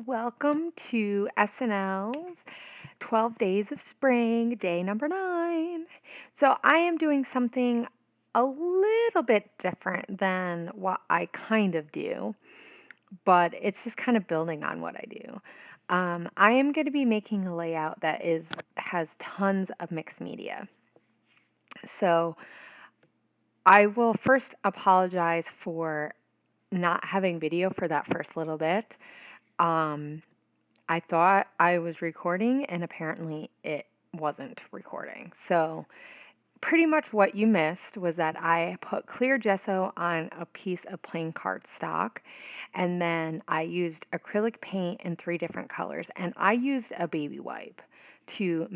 Welcome to SNL's 12 Days of Spring, day number 9. So, I am doing something a little bit different than what I kind of do, but it's just kind of building on what I do. I am going to be making a layout that has tons of mixed media. So, I will first apologize for not having video for that first little bit. Um, I thought I was recording, and apparently it wasn't recording. So, pretty much what you missed was that I put clear gesso on a piece of plain cardstock, and then I used acrylic paint in 3 different colors, and I used a baby wipe to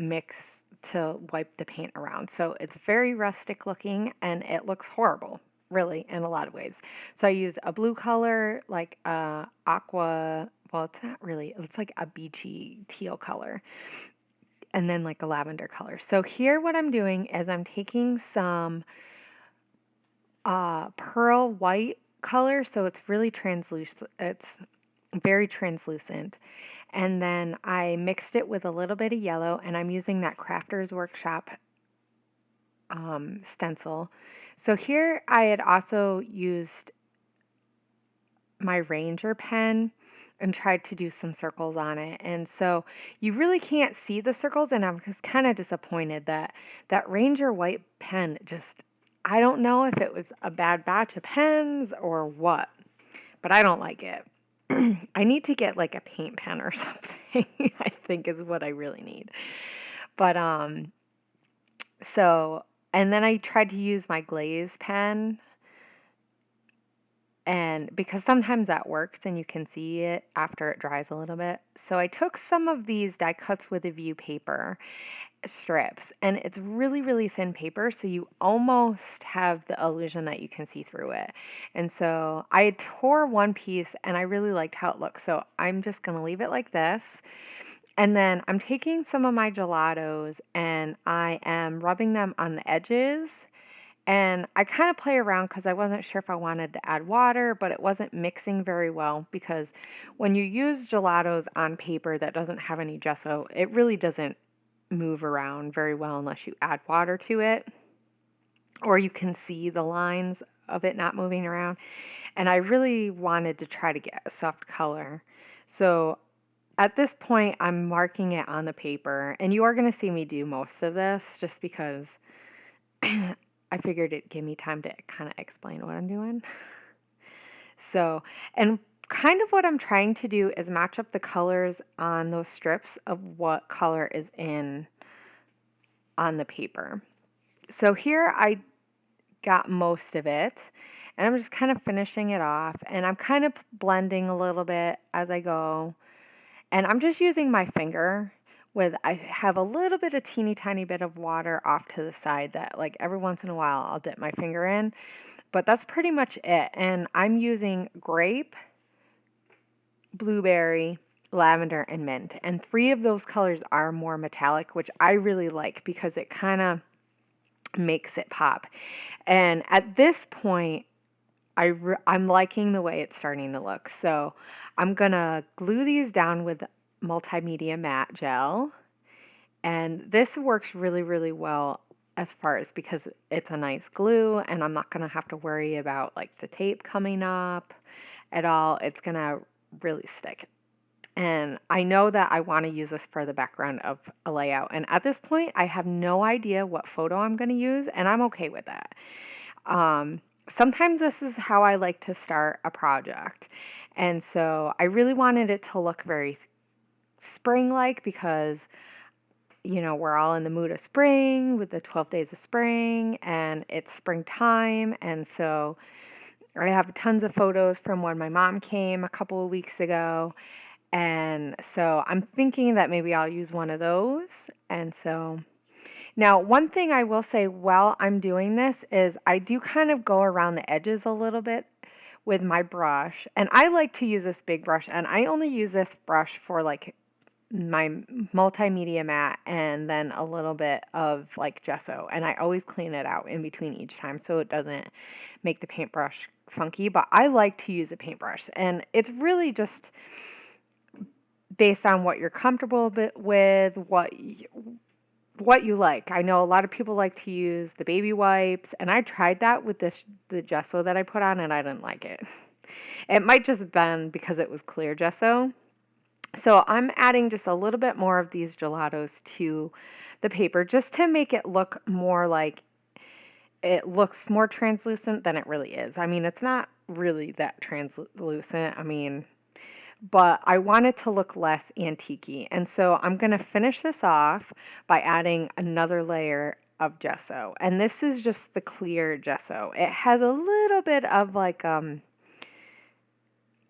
wipe the paint around. So, it's very rustic looking, and it looks horrible, really, in a lot of ways. So, I used a blue color, like aqua. Well, it's not really, it's like a beachy teal color, and then like a lavender color. So here what I'm doing is I'm taking some pearl white color, so it's really translucent. It's very translucent. And then I mixed it with a little bit of yellow, and I'm using that Crafters Workshop stencil. So here I had also used my Ranger pen and tried to do some circles on it. And so you really can't see the circles, and I'm just kind of disappointed that that Ranger white pen just, I don't know if it was a bad batch of pens or what, but I don't like it. I need to get like a paint pen or something, I think is what I really need. But so and then I tried to use my glaze pen, and because sometimes that works and you can see it after it dries a little bit. So I took some of these die cuts with a view paper strips, and it's really, really thin paper, so you almost have the illusion that you can see through it. And so I tore one piece, and I really liked how it looked, so I'm just going to leave it like this. And then I'm taking some of my gelatos, and I am rubbing them on the edges, and I kind of play around because I wasn't sure if I wanted to add water, but it wasn't mixing very well, because when you use gelatos on paper that doesn't have any gesso, it really doesn't move around very well unless you add water to it, or you can see the lines of it not moving around. And I really wanted to try to get a soft color. So at this point, I'm marking it on the paper, and you are going to see me do most of this just because I figured it'd give me time to kind of explain what I'm doing. So, and kind of what I'm trying to do is match up the colors on those strips of what color is in on the paper. So here I got most of it, and I'm just kind of finishing it off, and I'm kind of blending a little bit as I go, and I'm just using my finger I have a little bit of teeny tiny bit of water off to the side that like every once in a while I'll dip my finger in, but that's pretty much it. And I'm using grape, blueberry, lavender, and mint, and 3 of those colors are more metallic, which I really like because it kind of makes it pop. And at this point, I'm liking the way it's starting to look. So I'm going to glue these down with multimedia matte gel. And this works really, really well as far as because it's a nice glue, and I'm not going to have to worry about like the tape coming up at all. It's going to really stick. And I know that I want to use this for the background of a layout. And at this point, I have no idea what photo I'm going to use, and I'm okay with that. Sometimes this is how I like to start a project. And so I really wanted it to look very spring-like because, you know, we're all in the mood of spring with the 12 days of spring, and it's springtime. And so I have tons of photos from when my mom came a couple of weeks ago. And so I'm thinking that maybe I'll use one of those. And so now, one thing I will say while I'm doing this is I do kind of go around the edges a little bit with my brush. And I like to use this big brush, and I only use this brush for like my multimedia matte and then a little bit of like gesso. And I always clean it out in between each time so it doesn't make the paintbrush funky. But I like to use a paintbrush, and it's really just based on what you're comfortable with, what you like. I know a lot of people like to use the baby wipes, and I tried that with the gesso that I put on, and I didn't like it. It might just have been because it was clear gesso. So I'm adding just a little bit more of these gelatos to the paper just to make it look more like it looks more translucent than it really is. I mean, it's not really that translucent. I mean, but I want it to look less antique-y. And so I'm going to finish this off by adding another layer of gesso. And this is just the clear gesso. It has a little bit of like a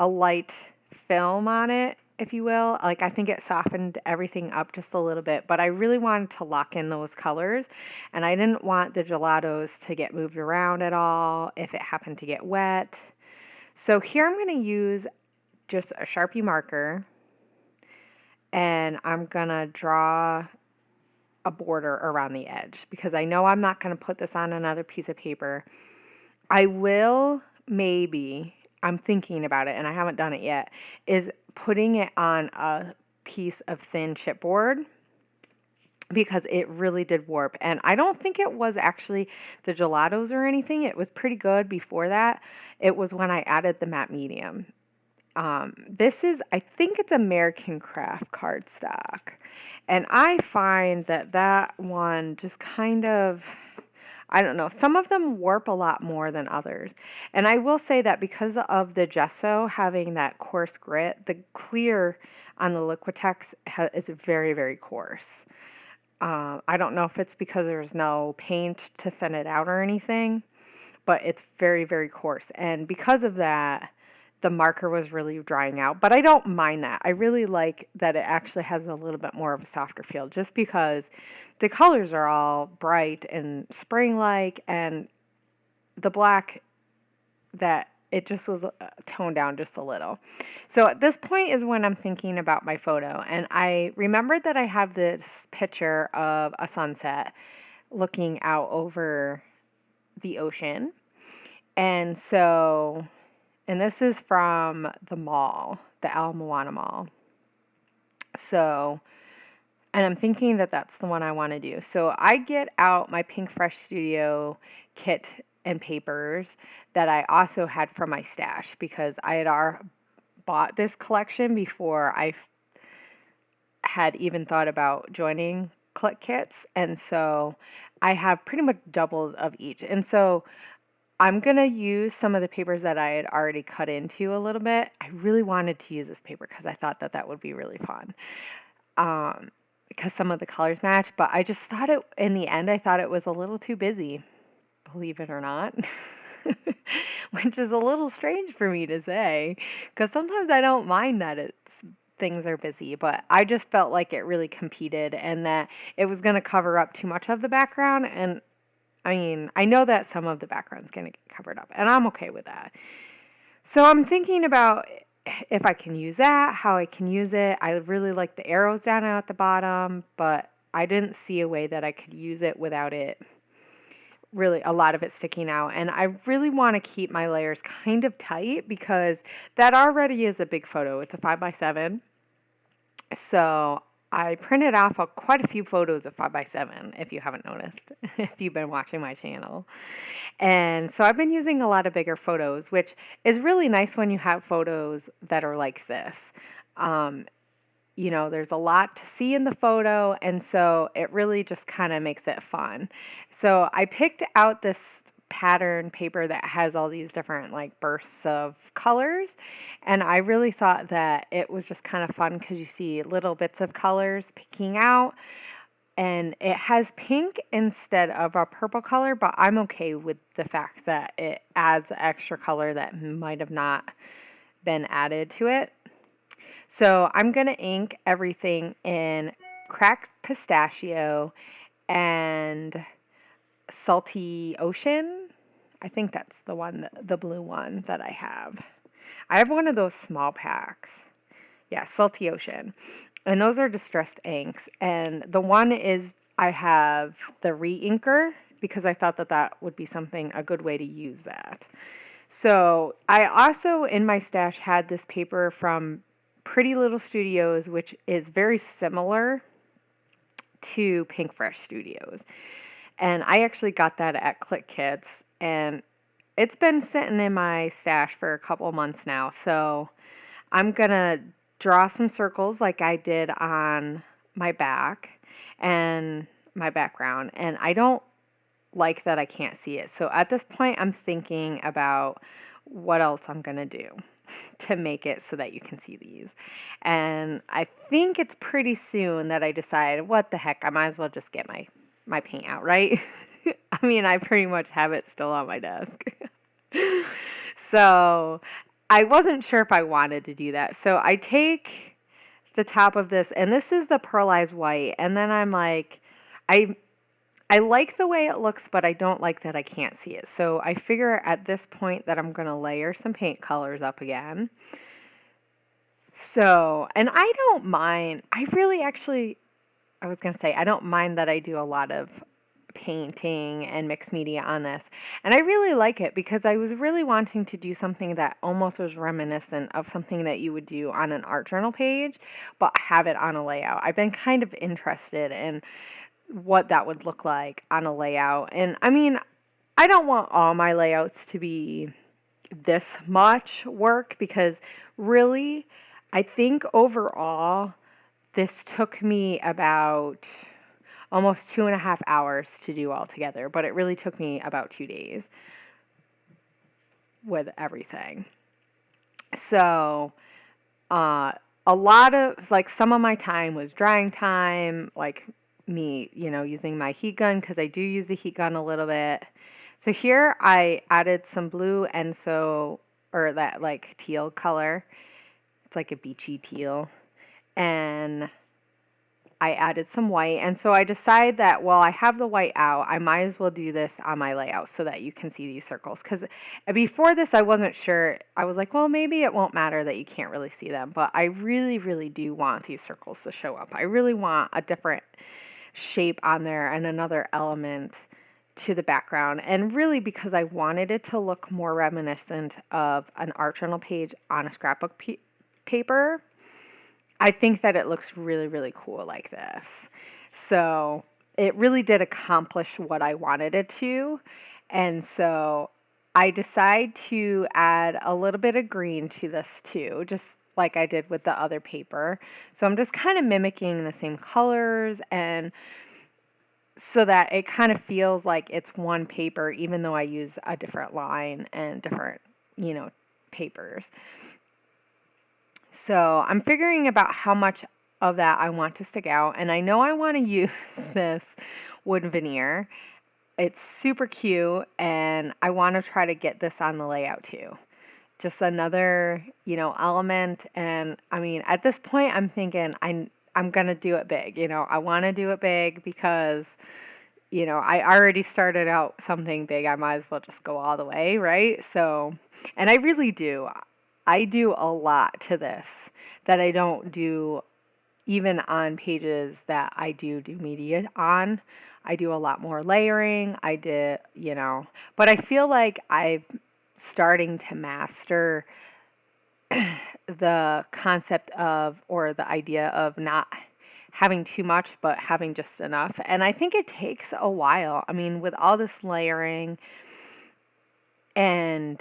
light film on it, if you will. Like, I think it softened everything up just a little bit, but I really wanted to lock in those colors, and I didn't want the gelatos to get moved around at all if it happened to get wet. So here I'm going to use just a Sharpie marker, and I'm going to draw a border around the edge because I know I'm not going to put this on another piece of paper. I will maybe, I'm thinking about it and I haven't done it yet, is putting it on a piece of thin chipboard because it really did warp. And I don't think it was actually the gelatos or anything. It was pretty good before that. It was when I added the matte medium. This is, I think it's American Craft cardstock. And I find that one just kind of, I don't know, some of them warp a lot more than others. And I will say that because of the gesso having that coarse grit, the clear on the Liquitex is very, very coarse. I don't know if it's because there's no paint to thin it out or anything, but it's very, very coarse. And because of that, the marker was really drying out. But I don't mind that. I really like that it actually has a little bit more of a softer feel just because the colors are all bright and spring-like, and the black, that it just was toned down just a little. So at this point is when I'm thinking about my photo, and I remembered that I have this picture of a sunset looking out over the ocean. And so, and this is from the mall, the Al Moana Mall. So, and I'm thinking that that's the one I want to do. So I get out my Pink Fresh Studio kit and papers that I also had from my stash because I had bought this collection before I had even thought about joining Click Kits. And so I have pretty much doubles of each. And so I'm going to use some of the papers that I had already cut into a little bit. I really wanted to use this paper because I thought that would be really fun. Because some of the colors match, but I just thought in the end, I thought it was a little too busy, believe it or not, which is a little strange for me to say, because sometimes I don't mind that things are busy, but I just felt like it really competed and that it was going to cover up too much of the background. And I mean, I know that some of the background's going to get covered up, and I'm okay with that. So I'm thinking about if I can use that, how I can use it. I really like the arrows down at the bottom, but I didn't see a way that I could use it without it really, a lot of it sticking out. And I really want to keep my layers kind of tight because that already is a big photo. It's a 5x7. So I printed off quite a few photos of 5x7, if you haven't noticed, if you've been watching my channel. And so I've been using a lot of bigger photos, which is really nice when you have photos that are like this. You know, there's a lot to see in the photo, and so it really just kind of makes it fun. So I picked out this pattern paper that has all these different like bursts of colors, and I really thought that it was just kind of fun because you see little bits of colors peeking out, and it has pink instead of a purple color, but I'm okay with the fact that it adds extra color that might have not been added to it. So I'm going to ink everything in cracked pistachio and salty ocean. I think that's the one, the blue one that I have. I have one of those small packs. Yeah, salty ocean. And those are distressed inks. And the one is, I have the re-inker because I thought that would be a good way to use that. So I also, in my stash, had this paper from Pretty Little Studios, which is very similar to Pink Fresh Studios. And I actually got that at Click Kits, and it's been sitting in my stash for a couple months now. So I'm going to draw some circles like I did on my back and my background. And I don't like that I can't see it. So at this point, I'm thinking about what else I'm going to do to make it so that you can see these. And I think it's pretty soon that I decide, what the heck, I might as well just get my paint out, right? I mean, I pretty much have it still on my desk. So I wasn't sure if I wanted to do that. So I take the top of this, and this is the pearlized white, and then I'm like, I like the way it looks, but I don't like that I can't see it. So I figure at this point that I'm going to layer some paint colors up again. So, and I don't mind, I really actually, I was going to say, I don't mind that I do a lot of painting and mixed media on this. And I really like it because I was really wanting to do something that almost was reminiscent of something that you would do on an art journal page, but have it on a layout. I've been kind of interested in what that would look like on a layout. And I mean, I don't want all my layouts to be this much work because really, I think overall, this took me about almost 2.5 hours to do all together, but it really took me about 2 days with everything. So, a lot of, like, some of my time was drying time, like me, using my heat gun, because I do use the heat gun a little bit. So here I added some blue, and or that, like, teal color. It's like a beachy teal. And I added some white, and so I decided that while I have the white out, I might as well do this on my layout so that you can see these circles. Because before this, I wasn't sure. I was like, well, maybe it won't matter that you can't really see them, but I really, really do want these circles to show up. I really want a different shape on there and another element to the background, and really because I wanted it to look more reminiscent of an art journal page on a scrapbook paper. I think that it looks really, really cool like this. So it really did accomplish what I wanted it to. And so I decide to add a little bit of green to this too, just like I did with the other paper. So I'm just kind of mimicking the same colors, and so that it kind of feels like it's one paper, even though I use a different line and different, papers. So I'm figuring about how much of that I want to stick out, and I know I want to use this wood veneer. It's super cute, and I want to try to get this on the layout too. Just another, element, and I mean, at this point, I'm thinking I'm gonna do it big. I want to do it big because, I already started out something big. I might as well just go all the way, right? So, and I really do. I do a lot to this that I don't do even on pages that I do media on. I do a lot more layering. I did, but I feel like I'm starting to master the concept of, or the idea of, not having too much but having just enough. And I think it takes a while. I mean, with all this layering and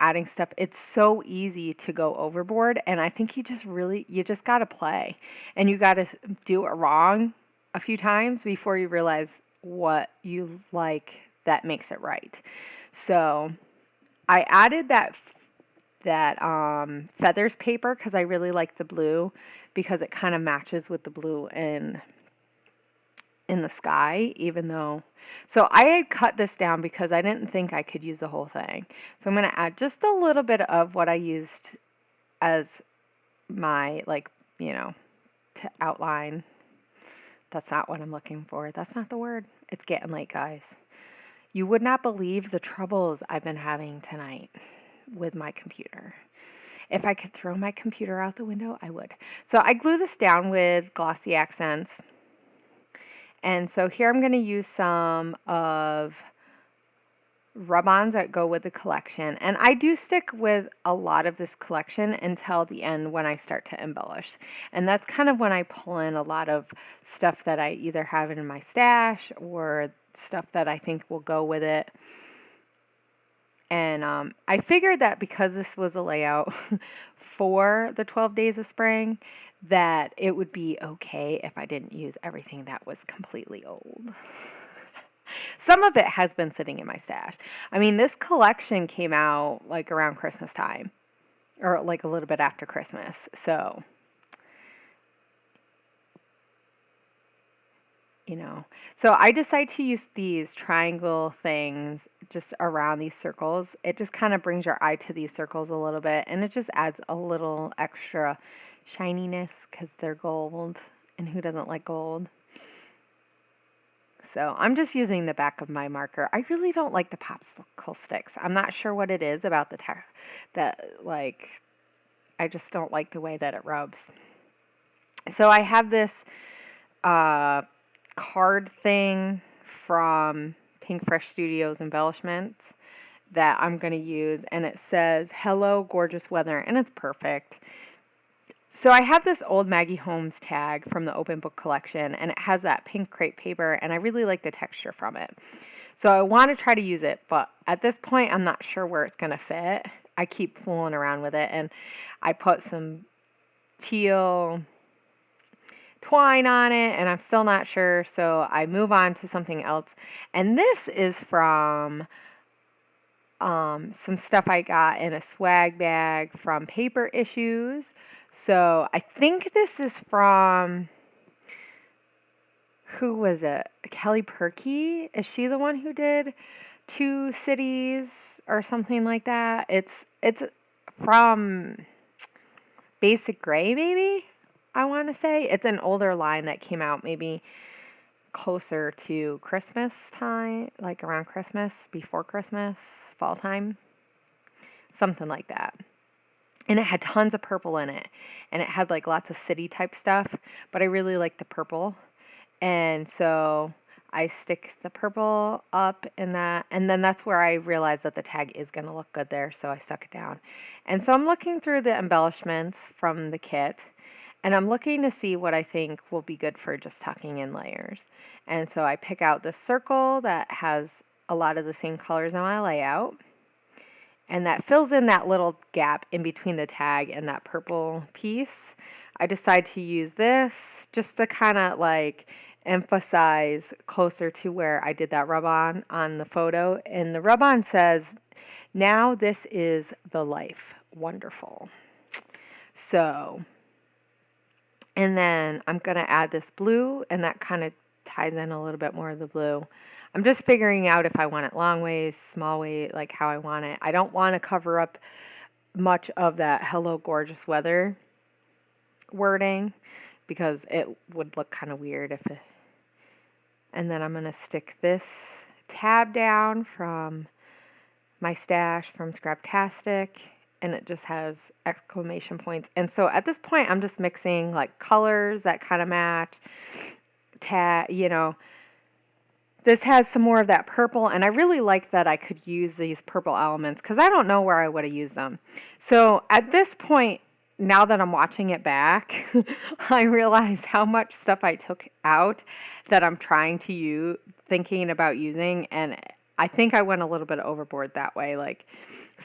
adding stuff, it's so easy to go overboard, and I think you just got to play, and you got to do it wrong a few times before you realize what you like that makes it right. So I added that feathers paper because I really like the blue, because it kind of matches with the blue in the sky, even though, so I had cut this down because I didn't think I could use the whole thing. So I'm going to add just a little bit of what I used as my, to outline. That's not what I'm looking for. That's not the word. It's getting late, guys. You would not believe the troubles I've been having tonight with my computer. If I could throw my computer out the window, I would. So I glue this down with glossy accents. And so here I'm going to use some of rub-ons that go with the collection. And I do stick with a lot of this collection until the end when I start to embellish. And that's kind of when I pull in a lot of stuff that I either have in my stash or stuff that I think will go with it. And I figured that because this was a layout for the 12 days of spring, that it would be okay if I didn't use everything that was completely old. Some of it has been sitting in my stash. I mean, this collection came out like around Christmas time, or like a little bit after Christmas. So, you know. So I decided to use these triangle things just around these circles. It just kind of brings your eye to these circles a little bit, and it just adds a little extra shininess because they're gold, and who doesn't like gold? So I'm just using the back of my marker. I really don't like the popsicle sticks. I'm not sure what it is about like, I just don't like the way that it rubs. So I have this card thing from Pink Fresh Studios Embellishments that I'm going to use, and it says, "Hello, gorgeous weather," and it's perfect. So I have this old Maggie Holmes tag from the Open Book collection, and it has that pink crepe paper, and I really like the texture from it. So I want to try to use it, but at this point I'm not sure where it's going to fit. I keep fooling around with it, and I put some teal twine on it, and I'm still not sure, so I move on to something else. And this is from some stuff I got in a swag bag from Paper Issues. So I think this is from, who was it? Kelly Perky? Is she the one who did Two Cities or something like that? It's from Basic Gray, maybe? I want to say. It's an older line that came out maybe closer to Christmas time, like around Christmas, before Christmas, fall time, something like that. And it had tons of purple in it, and it had like lots of city type stuff, but I really like the purple, and so I stick the purple up in that, and then that's where I realized that the tag is going to look good there, so I stuck it down. And so I'm looking through the embellishments from the kit, and I'm looking to see what I think will be good for just tucking in layers. And so I pick out this circle that has a lot of the same colors in my layout, and that fills in that little gap in between the tag and that purple piece. I decide to use this just to kind of like emphasize closer to where I did that rub-on on the photo. And the rub-on says, "Now this is the life. Wonderful." So, and then I'm going to add this blue, and that kind of ties in a little bit more of the blue. I'm just figuring out if I want it long waist, small waist, like how I want it. I don't want to cover up much of that "Hello, gorgeous weather" wording because it would look kind of weird if it. And then I'm going to stick this tab down from my stash from Scraptastic, and it just has exclamation points. And so at this point, I'm just mixing like colors that kind of match. This has some more of that purple, and I really like that I could use these purple elements because I don't know where I would have used them. So at this point, now that I'm watching it back, I realize how much stuff I took out that I'm trying to use, thinking about using, and I think I went a little bit overboard that way. Like,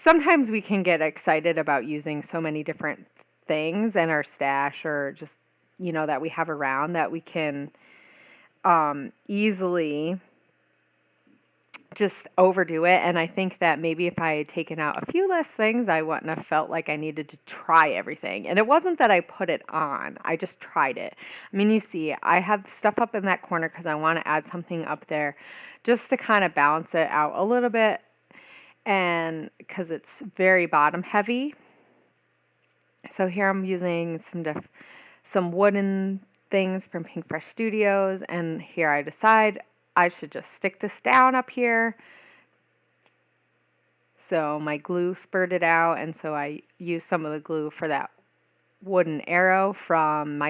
sometimes we can get excited about using so many different things in our stash or just, that we have around that we can easily just overdo it. And I think that maybe if I had taken out a few less things, I wouldn't have felt like I needed to try everything. And it wasn't that I put it on, I just tried it. I mean, you see, I have stuff up in that corner because I want to add something up there just to kind of balance it out a little bit, and because it's very bottom heavy. So here I'm using some wooden things from Pink Fresh Studios, and here I decide I should just stick this down up here. So my glue spurted out, and so I used some of the glue for that wooden arrow from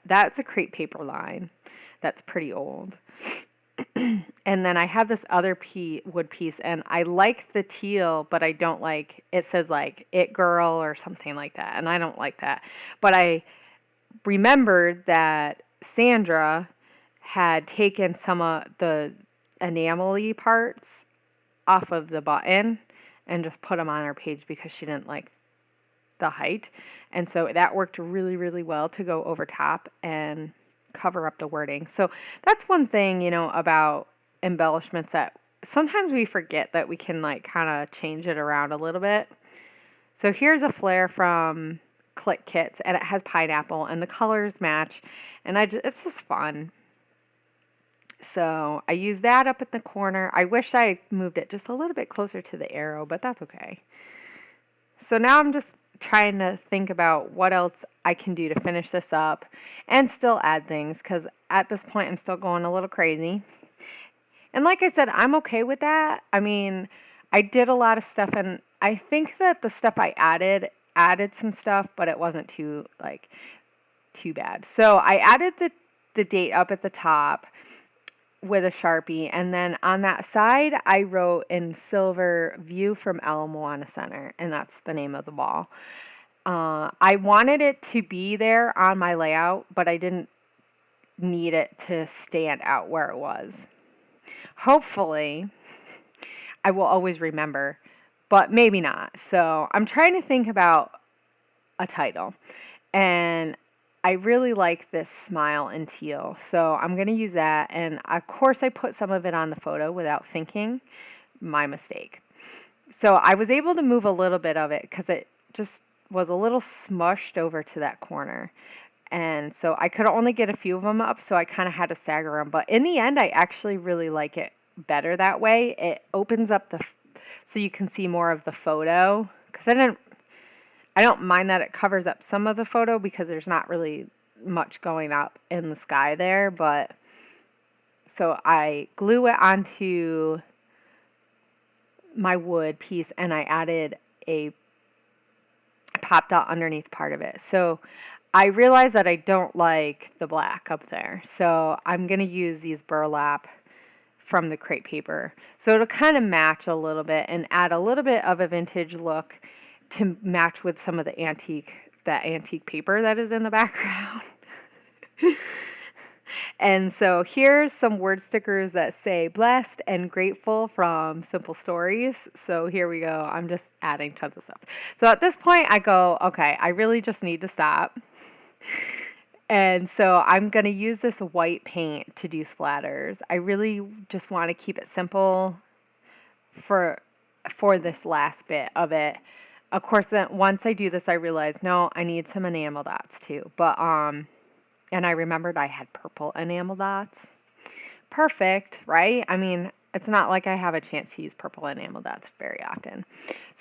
that's a crepe paper line. That's pretty old. And then I have this other wood piece, and I like the teal, but I don't like, it says like It Girl or something like that, and I don't like that. But I remembered that Sandra had taken some of the enamel-y parts off of the button and just put them on her page because she didn't like the height. And so that worked really, really well to go over top and cover up the wording. So that's one thing, about embellishments that sometimes we forget that we can like kind of change it around a little bit. So here's a flare from Click Kits, and it has pineapple, and the colors match, and it's just fun. So I use that up at the corner. I wish I moved it just a little bit closer to the arrow, but that's okay. So now I'm just trying to think about what else I can do to finish this up and still add things, because at this point I'm still going a little crazy. And like I said, I'm okay with that. I mean, I did a lot of stuff, and I think that the stuff I added some stuff, but it wasn't too bad. So I added the date up at the top with a Sharpie, and then on that side I wrote in silver, "View from El Moana Center," and that's the name of the ball. I wanted it to be there on my layout, but I didn't need it to stand out where it was. Hopefully I will always remember, but maybe not. So I'm trying to think about a title, and I really like this smile in teal, so I'm going to use that. And of course I put some of it on the photo without thinking. My mistake. So I was able to move a little bit of it because it just was a little smushed over to that corner. And so I could only get a few of them up, so I kind of had to stagger them. But in the end, I actually really like it better that way. It opens up so you can see more of the photo, because I don't mind that it covers up some of the photo because there's not really much going up in the sky there. But so I glue it onto my wood piece, and I added a popped out underneath part of it. So I realized that I don't like the black up there, so I'm going to use these burlap from the crepe paper. So it'll kind of match a little bit and add a little bit of a vintage look to match with some of the antique paper that is in the background. And so here's some word stickers that say "Blessed and Grateful" from Simple Stories. So here we go. I'm just adding tons of stuff. So at this point I go, okay, I really just need to stop. And so I'm going to use this white paint to do splatters. I really just want to keep it simple for this last bit of it. Of course, then once I do this, I realize, no, I need some enamel dots too. But and I remembered I had purple enamel dots. Perfect, right? I mean, it's not like I have a chance to use purple enamel dots very often.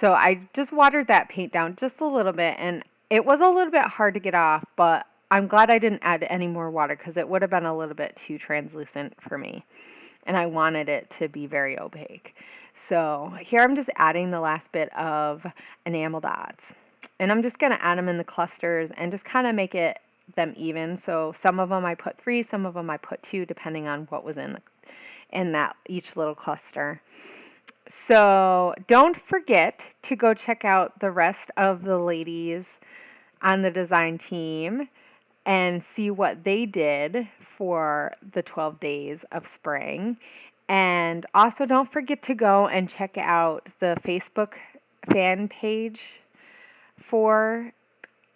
So I just watered that paint down just a little bit, and it was a little bit hard to get off, but I'm glad I didn't add any more water because it would have been a little bit too translucent for me. And I wanted it to be very opaque. So here I'm just adding the last bit of enamel dots. And I'm just going to add them in the clusters and just kind of make them even. So some of them I put 3, some of them I put 2, depending on what was in that each little cluster. So don't forget to go check out the rest of the ladies on the design team and see what they did for the 12 days of spring. And also don't forget to go and check out the Facebook fan page for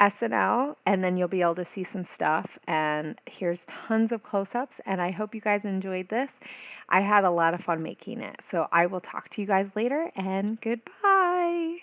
SNL, and then you'll be able to see some stuff. And here's tons of close-ups, and I hope you guys enjoyed this. I had a lot of fun making it. So I will talk to you guys later, and goodbye.